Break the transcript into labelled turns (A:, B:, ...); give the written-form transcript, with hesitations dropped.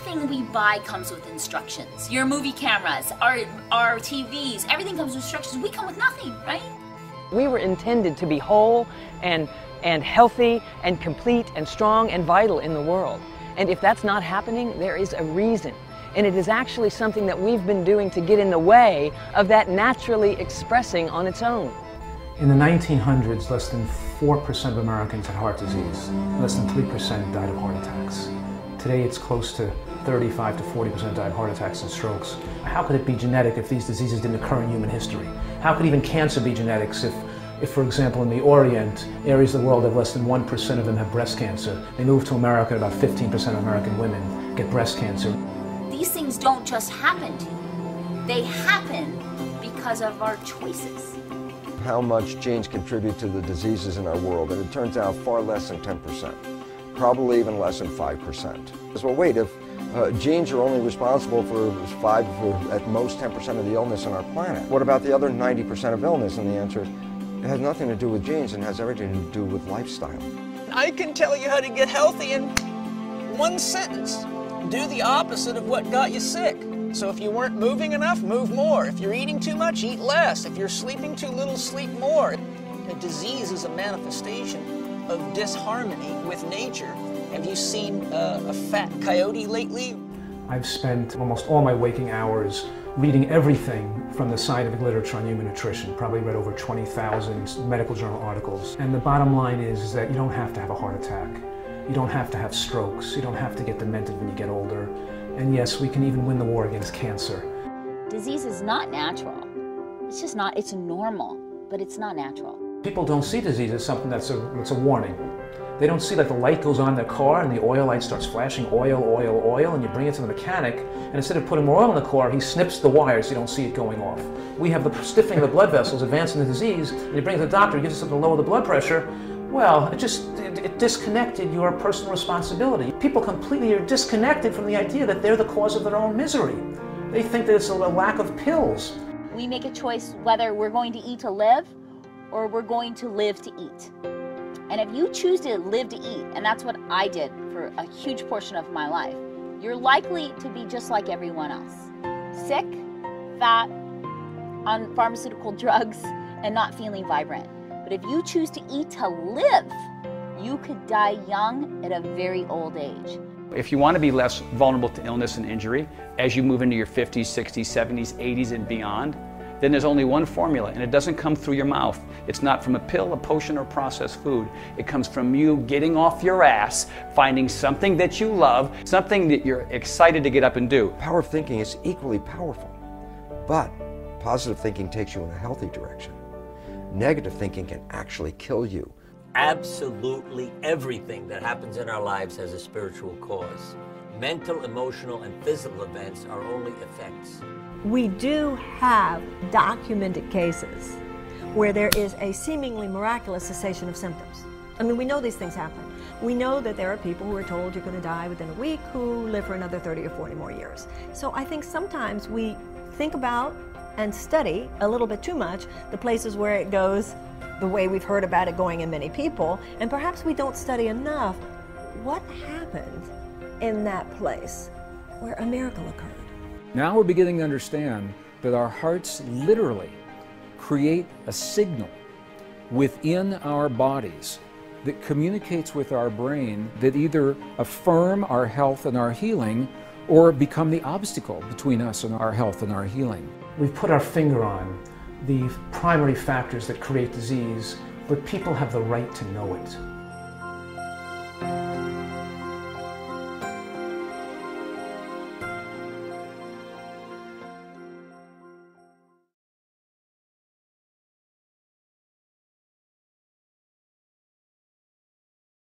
A: everything we buy comes with instructions. Your movie cameras, our TVs, everything comes with instructions. We come with nothing, right?
B: We were intended to be whole and healthy and complete and strong and vital in the world. And if that's not happening, there is a reason. And it is actually something that we've been doing to get in the way of that naturally expressing on its own.
C: In the 1900s, less than 4% of Americans had heart disease. Less than 3% died of heart attacks. Today it's close to 35 to 40% died of heart attacks and strokes. How could it be genetic if these diseases didn't occur in human history? How could even cancer be genetics if, for example, in the Orient, areas of the world have less than 1% of them have breast cancer? They move to America, and about 15% of American women get breast cancer.
A: These things don't just happen to you. They happen because of our choices.
D: How much genes contribute to the diseases in our world, and it turns out far less than 10%, probably even less than 5%. Well, wait, if genes are only responsible for at most 10% of the illness on our planet, what about the other 90% of illness? And the answer is, it has nothing to do with genes and has everything to do with lifestyle.
E: I can tell you how to get healthy in one sentence. Do the opposite of what got you sick. So if you weren't moving enough, move more. If you're eating too much, eat less. If you're sleeping too little, sleep more. A disease is a manifestation of disharmony with nature. Have you seen a fat coyote lately?
C: I've spent almost all my waking hours reading everything from the scientific literature on human nutrition, probably read over 20,000 medical journal articles. And the bottom line is that you don't have to have a heart attack. You don't have to have strokes. You don't have to get demented when you get older. And yes, we can even win the war against cancer.
A: Disease is not natural. It's just not, it's normal, but it's not natural.
C: People don't see disease as something that's a warning. They don't see that the light goes on in their car and the oil light starts flashing oil, oil, oil, and you bring it to the mechanic, and instead of putting more oil in the car, he snips the wires so you don't see it going off. We have the stiffening of the blood vessels, advancing the disease, and you bring it to the doctor, he gives us something to lower the blood pressure. Well, it disconnected your personal responsibility. People completely are disconnected from the idea that they're the cause of their own misery. They think that it's a lack of pills.
A: We make a choice whether we're going to eat to live or we're going to live to eat. And if you choose to live to eat, and that's what I did for a huge portion of my life, you're likely to be just like everyone else. Sick, fat, on pharmaceutical drugs, and not feeling vibrant. But if you choose to eat to live, you could die young at a very old age.
F: If you want to be less vulnerable to illness and injury as you move into your 50s, 60s, 70s, 80s, and beyond, then there's only one formula, and it doesn't come through your mouth. It's not from a pill, a potion, or processed food. It comes from you getting off your ass, finding something that you love, something that you're excited to get up and do.
D: Power of thinking is equally powerful, but positive thinking takes you in a healthy direction. Negative thinking can actually kill you.
G: Absolutely everything that happens in our lives has a spiritual cause. Mental, emotional, and physical events are only effects.
H: We do have documented cases where there is a seemingly miraculous cessation of symptoms. I mean, we know these things happen. We know that there are people who are told you're going to die within a week who live for another 30 or 40 more years. So I think sometimes we think about and study a little bit too much the places where it goes the way we've heard about it going in many people, and perhaps we don't study enough what happened in that place where a miracle occurred.
I: Now we're beginning to understand that our hearts literally create a signal within our bodies that communicates with our brain that either affirm our health and our healing or become the obstacle between us and our health and our healing.
C: We've put our finger on the primary factors that create disease, but people have the right to know it.